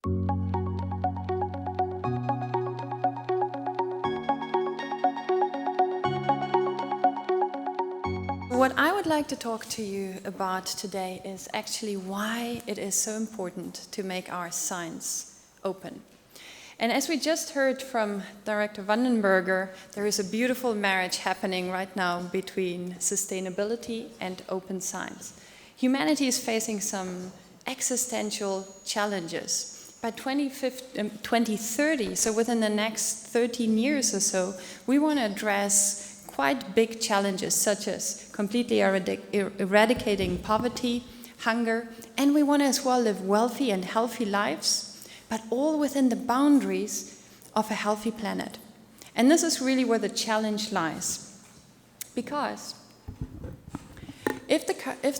What I would like to talk to you about today is actually why it is so important to make our science open. And as we just heard from Director Vandenberger, there is a beautiful marriage happening right now between sustainability and open science. Humanity is facing some existential challenges. By 2030, so within the next 13 years or so, we want to address quite big challenges such as completely eradicating poverty, hunger, and we want to as well live wealthy and healthy lives, but all within the boundaries of a healthy planet. And this is really where the challenge lies. Because if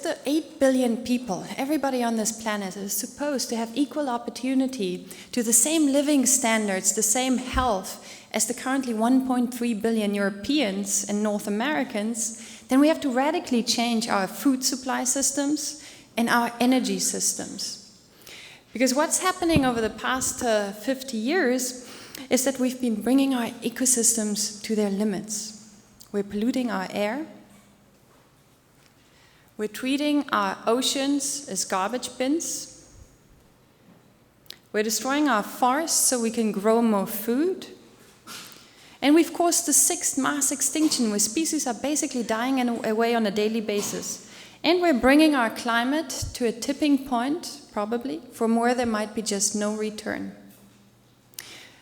the 8 billion people, everybody on this planet, is supposed to have equal opportunity to the same living standards, the same health, as the currently 1.3 billion Europeans and North Americans, then we have to radically change our food supply systems and our energy systems. Because what's happening over the past 50 years is that we've been bringing our ecosystems to their limits. We're polluting our air. We're treating our oceans as garbage bins. We're destroying our forests so we can grow more food. And we've caused the 6th mass extinction, where species are basically dying away on a daily basis. And we're bringing our climate to a tipping point, probably, from where there might be just no return.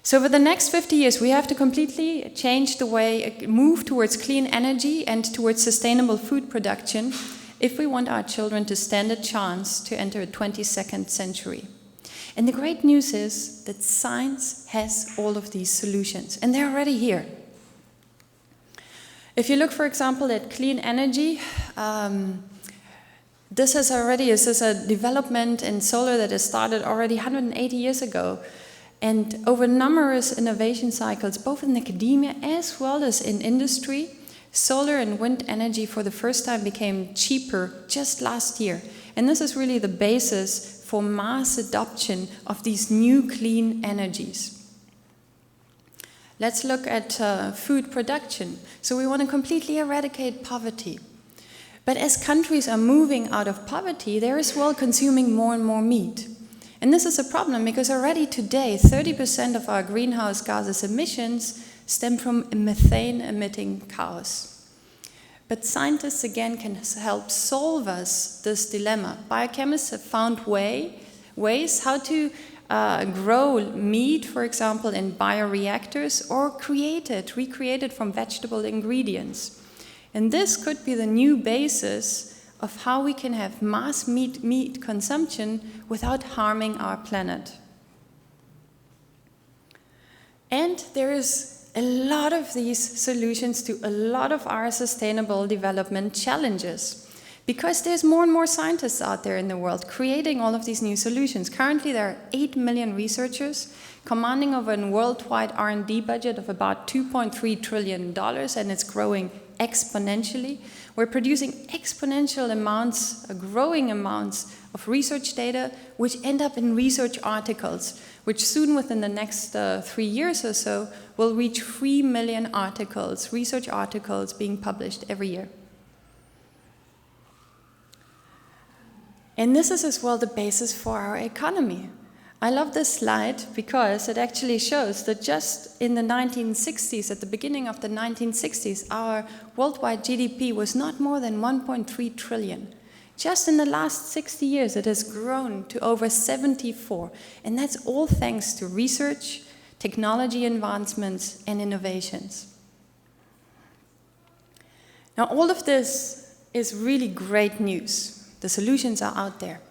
So over the next 50 years, we have to completely change the way, move towards clean energy and towards sustainable food production if we want our children to stand a chance to enter a 22nd century. And the great news is that science has all of these solutions, and they're already here. If you look, for example, at clean energy, this is a development in solar that has started already 180 years ago. And over numerous innovation cycles, both in academia as well as in industry, solar and wind energy for the first time became cheaper just last year. And this is really the basis for mass adoption of these new clean energies. Let's look at food production. So we want to completely eradicate poverty. But as countries are moving out of poverty, they're as well consuming more and more meat. And this is a problem because already today, 30% of our greenhouse gases emissions stem from methane-emitting cows. But scientists, again, can help solve us this dilemma. Biochemists have found ways how to grow meat, for example, in bioreactors, or recreate it from vegetable ingredients. And this could be the new basis of how we can have mass meat consumption without harming our planet. And there is a lot of these solutions to a lot of our sustainable development challenges, because there's more and more scientists out there in the world creating all of these new solutions. Currently, there are 8 million researchers commanding over a worldwide R&D budget of about $2.3 trillion, and it's growing exponentially. We're producing growing amounts of research data, which end up in research articles, which soon, within the next 3 years or so, will reach 3 million research articles being published every year. And this is as well the basis for our economy. I love this slide because it actually shows that just in the 1960s, at the beginning of the 1960s, our worldwide GDP was not more than 1.3 trillion. Just in the last 60 years, it has grown to over 74. And that's all thanks to research, technology advancements, and innovations. Now, all of this is really great news. The solutions are out there.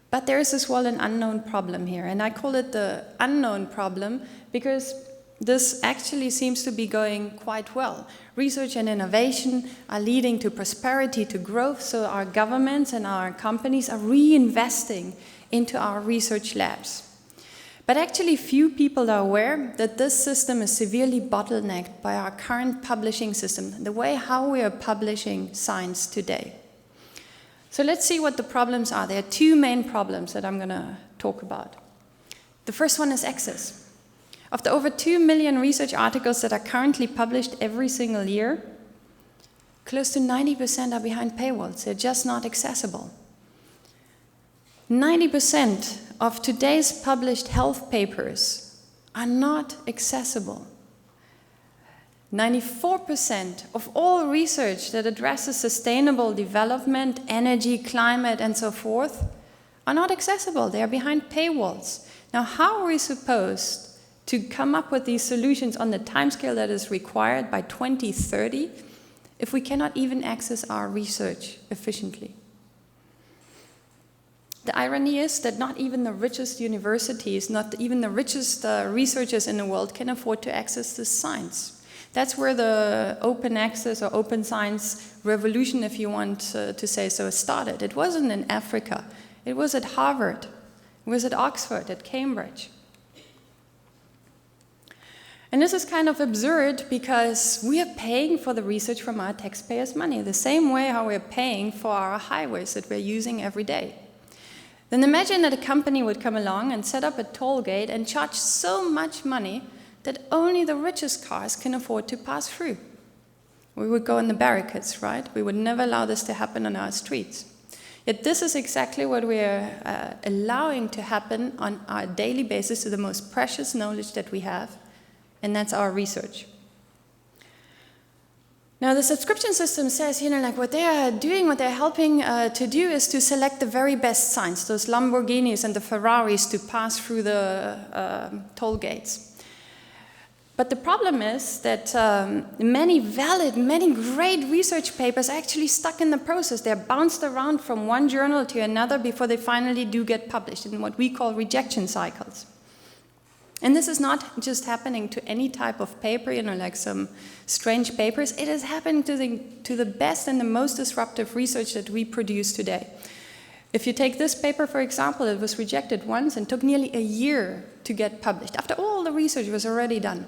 But there is as well an unknown problem here, and I call it the unknown problem because this actually seems to be going quite well. Research and innovation are leading to prosperity, to growth, so our governments and our companies are reinvesting into our research labs. But actually few people are aware that this system is severely bottlenecked by our current publishing system, the way how we are publishing science today. So let's see what the problems are. There are two main problems that I'm going to talk about. The first one is access. Of the over 2 million research articles that are currently published every single year, close to 90% are behind paywalls. They're just not accessible. 90% of today's published health papers are not accessible. 94% of all research that addresses sustainable development, energy, climate, and so forth are not accessible. They are behind paywalls. Now, how are we supposed to come up with these solutions on the timescale that is required by 2030 if we cannot even access our research efficiently? The irony is that not even the richest universities, not even the richest researchers in the world can afford to access this science. That's where the open access or open science revolution, if you want to say so, started. It wasn't in Africa. It was at Harvard. It was at Oxford, at Cambridge. And this is kind of absurd because we are paying for the research from our taxpayers' money, the same way how we're paying for our highways that we're using every day. Then imagine that a company would come along and set up a toll gate and charge so much money that only the richest cars can afford to pass through. We would go in the barricades, right? We would never allow this to happen on our streets. Yet this is exactly what we're allowing to happen on our daily basis to the most precious knowledge that we have, and that's our research. Now, the subscription system says, like what they are doing, what they're helping to do is to select the very best science, those Lamborghinis and the Ferraris to pass through the toll gates. But the problem is that many great research papers are actually stuck in the process. They're bounced around from one journal to another before they finally do get published in what we call rejection cycles. And this is not just happening to any type of paper, like some strange papers. It is happening to the best and the most disruptive research that we produce today. If you take this paper, for example, it was rejected once and took nearly a year to get published, after all the research was already done.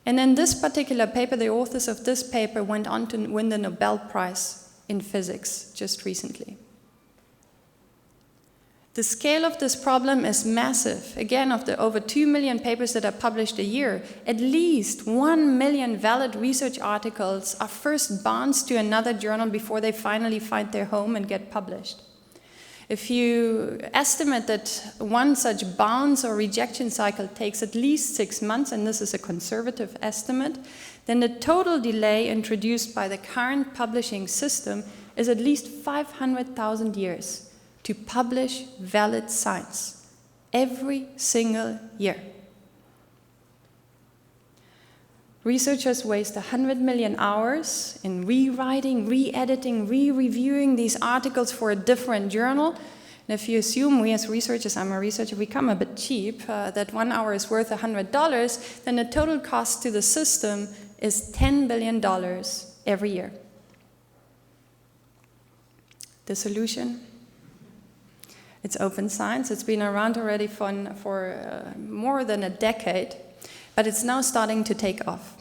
And then this particular paper, the authors of this paper went on to win the Nobel Prize in physics just recently. The scale of this problem is massive. Again, of the over 2 million papers that are published a year, at least 1 million valid research articles are first bounced to another journal before they finally find their home and get published. If you estimate that one such bounce or rejection cycle takes at least 6 months, and this is a conservative estimate, then the total delay introduced by the current publishing system is at least 500,000 years to publish valid science every single year. Researchers waste 100 million hours in rewriting, re-editing, re-reviewing these articles for a different journal. And if you assume we as researchers, I'm a researcher, we come a bit cheap, that 1 hour is worth $100, then the total cost to the system is $10 billion every year. The solution? It's open science. It's been around already for more than a decade. But it's now starting to take off.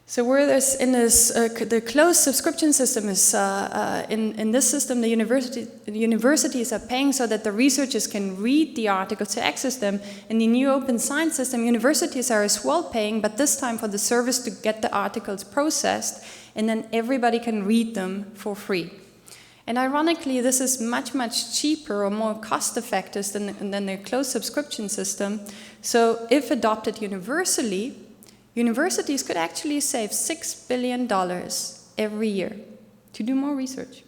So where there's in this, the closed subscription system is, in this system, the universities are paying so that the researchers can read the articles to access them. In the new open science system, universities are as well paying, but this time for the service to get the articles processed, and then everybody can read them for free. And ironically, this is much, much cheaper or more cost-effective than the closed subscription system. So if adopted universally, universities could actually save $6 billion every year to do more research.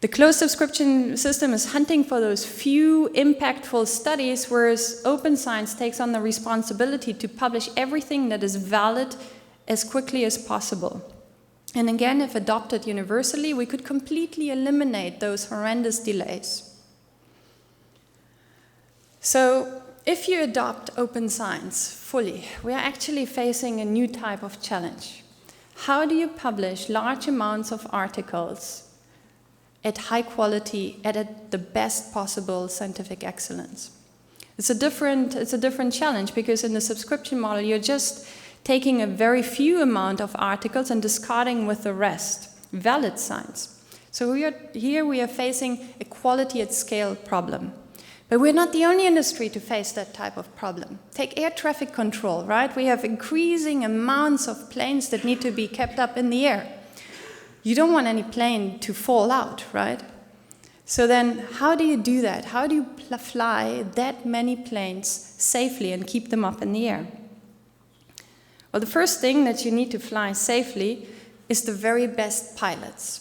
The closed subscription system is hunting for those few impactful studies, whereas open science takes on the responsibility to publish everything that is valid as quickly as possible. And again, if adopted universally, we could completely eliminate those horrendous delays. So if you adopt open science fully, we are actually facing a new type of challenge. How do you publish large amounts of articles at high quality and at the best possible scientific excellence? It's a different challenge, because in the subscription model, you're just taking a very few amount of articles and discarding with the rest, valid science. So we are facing a quality at scale problem. But we're not the only industry to face that type of problem. Take air traffic control, right? We have increasing amounts of planes that need to be kept up in the air. You don't want any plane to fall out, right? So then how do you do that? How do you fly that many planes safely and keep them up in the air? Well, the first thing that you need to fly safely is the very best pilots.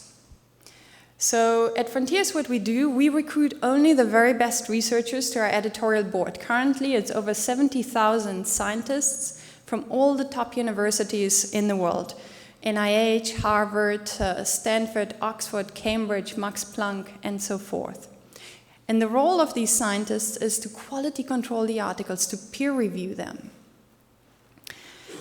So at Frontiers, what we do, we recruit only the very best researchers to our editorial board. Currently, it's over 70,000 scientists from all the top universities in the world. NIH, Harvard, Stanford, Oxford, Cambridge, Max Planck, and so forth. And the role of these scientists is to quality control the articles, to peer review them.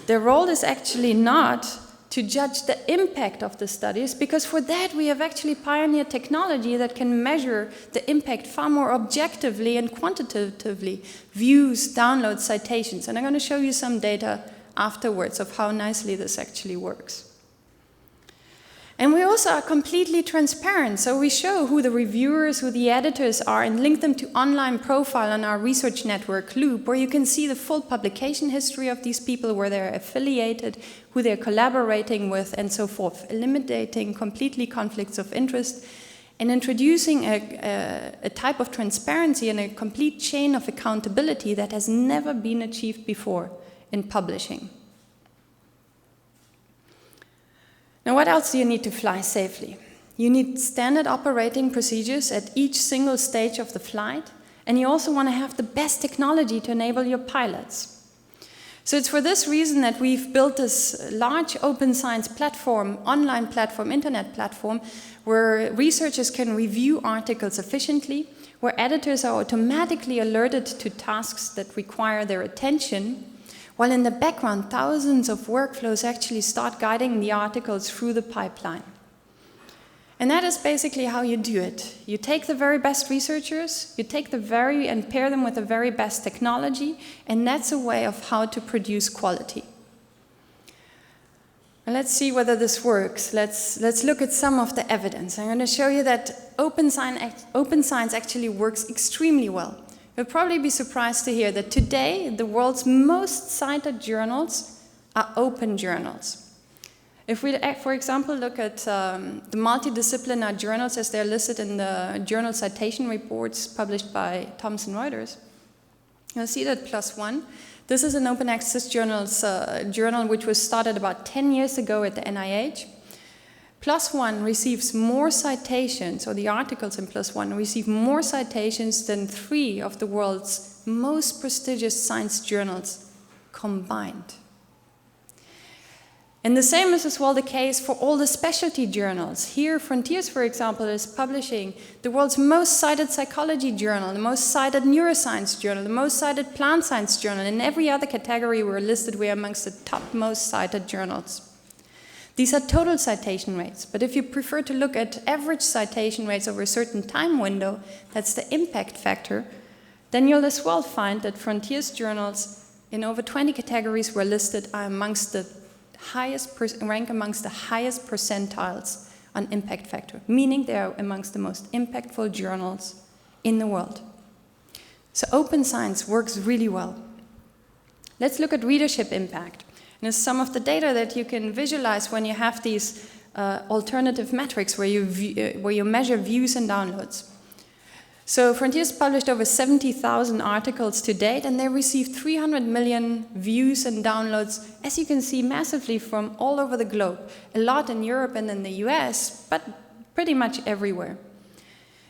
Their role is actually not to judge the impact of the studies, because for that we have actually pioneered technology that can measure the impact far more objectively and quantitatively. Views, downloads, citations. And I'm going to show you some data afterwards of how nicely this actually works. And we also are completely transparent, so we show who the reviewers, who the editors are, and link them to online profile on our research network, Loop, where you can see the full publication history of these people, where they're affiliated, who they're collaborating with, and so forth, eliminating completely conflicts of interest, and introducing a type of transparency and a complete chain of accountability that has never been achieved before in publishing. Now, what else do you need to fly safely? You need standard operating procedures at each single stage of the flight, and you also want to have the best technology to enable your pilots. So it's for this reason that we've built this large open science platform, online platform, internet platform, where researchers can review articles efficiently, where editors are automatically alerted to tasks that require their attention, while in the background, thousands of workflows actually start guiding the articles through the pipeline. And that is basically how you do it. You take the very best researchers, you take and pair them with the very best technology, and that's a way of how to produce quality. And let's see whether this works. Let's look at some of the evidence. I'm going to show you that open science actually works extremely well. You'll probably be surprised to hear that today the world's most cited journals are open journals. If we, for example, look at the multidisciplinary journals as they're listed in the journal citation reports published by Thomson Reuters, you'll see that +1. This is an open access journal which was started about 10 years ago at the NIH. +1 receives more citations, or the articles in +1 receive more citations than 3 of the world's most prestigious science journals combined. And the same is as well the case for all the specialty journals. Here, Frontiers, for example, is publishing the world's most cited psychology journal, the most cited neuroscience journal, the most cited plant science journal. In every other category we're listed, we're amongst the top most cited journals. These are total citation rates, but if you prefer to look at average citation rates over a certain time window, that's the impact factor, then you'll as well find that Frontiers journals in over 20 categories were listed are amongst the highest rank amongst the highest percentiles on impact factor, meaning they are amongst the most impactful journals in the world. So open science works really well. Let's look at readership impact. And it's some of the data that you can visualize when you have these alternative metrics where you measure views and downloads. So Frontiers published over 70,000 articles to date, and they received 300 million views and downloads, as you can see, massively from all over the globe. A lot in Europe and in the US, but pretty much everywhere.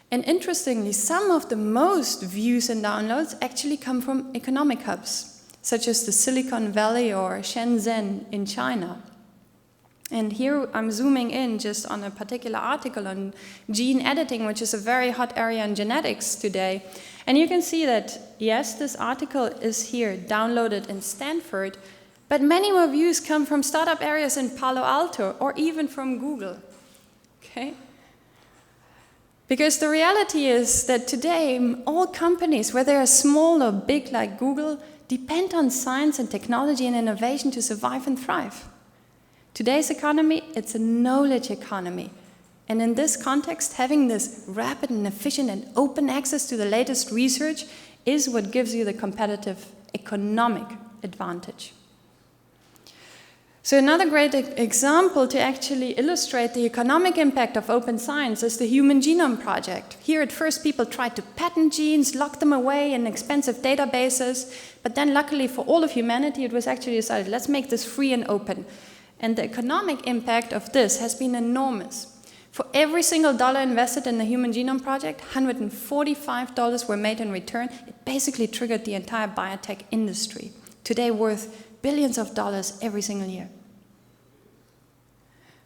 And interestingly, some of the most views and downloads actually come from economic hubs, such as the Silicon Valley or Shenzhen in China. And here I'm zooming in just on a particular article on gene editing, which is a very hot area in genetics today. And you can see that, yes, this article is here downloaded in Stanford, but many more views come from startup areas in Palo Alto or even from Google. Okay? Because the reality is that today all companies, whether they're small or big like Google, depend on science and technology and innovation to survive and thrive. Today's economy, it's a knowledge economy. And in this context, having this rapid and efficient and open access to the latest research is what gives you the competitive economic advantage. So another great example to actually illustrate the economic impact of open science is the Human Genome Project. Here at first people tried to patent genes, lock them away in expensive databases, but then luckily for all of humanity it was actually decided, let's make this free and open. And the economic impact of this has been enormous. For every single dollar invested in the Human Genome Project, $145 were made in return. It basically triggered the entire biotech industry, today worth billions of dollars every single year.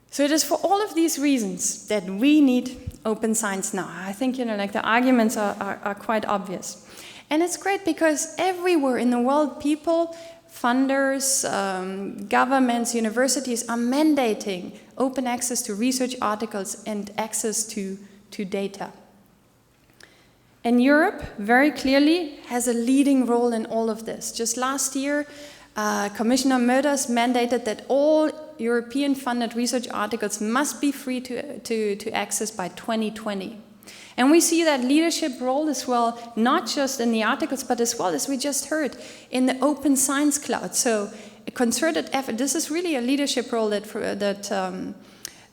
So it is for all of these reasons that we need open science now. I think, like the arguments are quite obvious. And it's great because everywhere in the world, people, funders, governments, universities are mandating open access to research articles and access to data. And Europe, very clearly, has a leading role in all of this. Just last year, Commissioner Möders mandated that all European-funded research articles must be free to access by 2020. And we see that leadership role as well, not just in the articles, but as well, as we just heard, in the open science cloud. So a concerted effort, this is really a leadership role that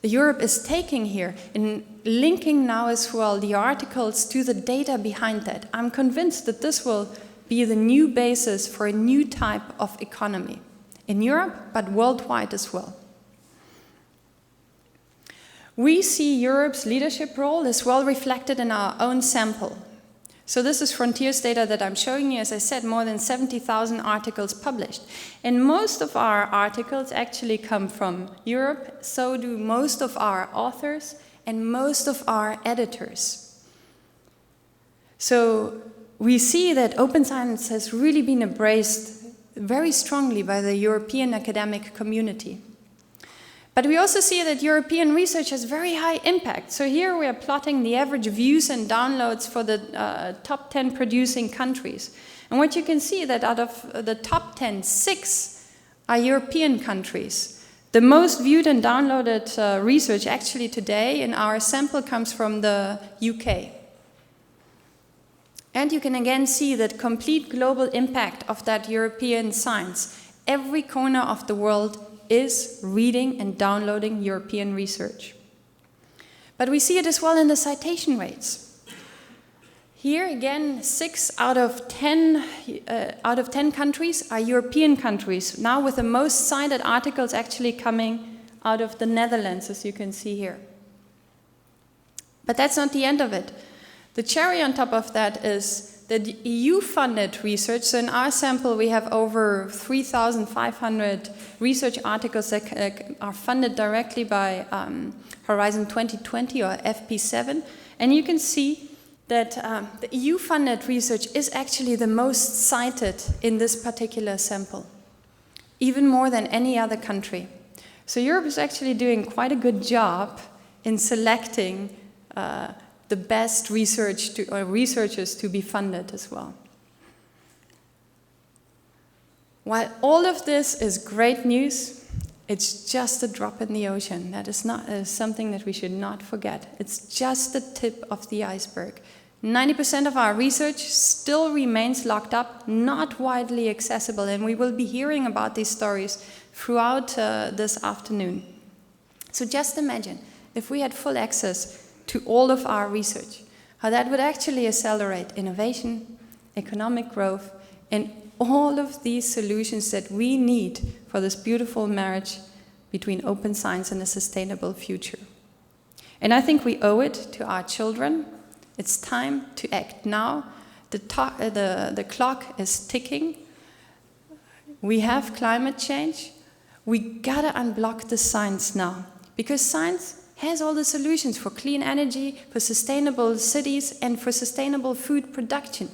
Europe is taking here, in linking now as well the articles to the data behind that. I'm convinced that this will be the new basis for a new type of economy in Europe, but worldwide as well. We see Europe's leadership role as well reflected in our own sample. So this is Frontiers data that I'm showing you. As I said, more than 70,000 articles published. And most of our articles actually come from Europe, so do most of our authors and most of our editors. So we see that open science has really been embraced very strongly by the European academic community. But we also see that European research has very high impact. So here we are plotting the average views and downloads for the top 10 producing countries. And what you can see that out of the top 10, 6 are European countries. The most viewed and downloaded research actually today in our sample comes from the UK. And you can again see that complete global impact of that European science. Every corner of the world is reading and downloading European research. But we see it as well in the citation rates. Here again, 6 out of 10 countries are European countries, now with the most cited articles actually coming out of the Netherlands, as you can see here. But that's not the end of it. The cherry on top of that is the EU-funded research. So in our sample, we have over 3,500 research articles that are funded directly by Horizon 2020 or FP7. And you can see that the EU-funded research is actually the most cited in this particular sample, even more than any other country. So Europe is actually doing quite a good job in selecting the best researchers to be funded as well. While all of this is great news, it's just a drop in the ocean. That is something that we should not forget. It's just the tip of the iceberg. 90% of our research still remains locked up, not widely accessible, and we will be hearing about these stories throughout this afternoon. So just imagine if we had full access to all of our research, how that would actually accelerate innovation, economic growth, and all of these solutions that we need for this beautiful marriage between open science and a sustainable future. And I think we owe it to our children. It's time to act now. The clock is ticking. We have climate change. We gotta unblock the science now, because science has all the solutions for clean energy, for sustainable cities, and for sustainable food production.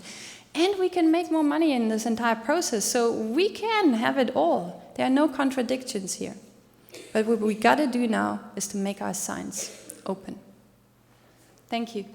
And we can make more money in this entire process, so we can have it all. There are no contradictions here. But what we gotta do now is to make our science open. Thank you.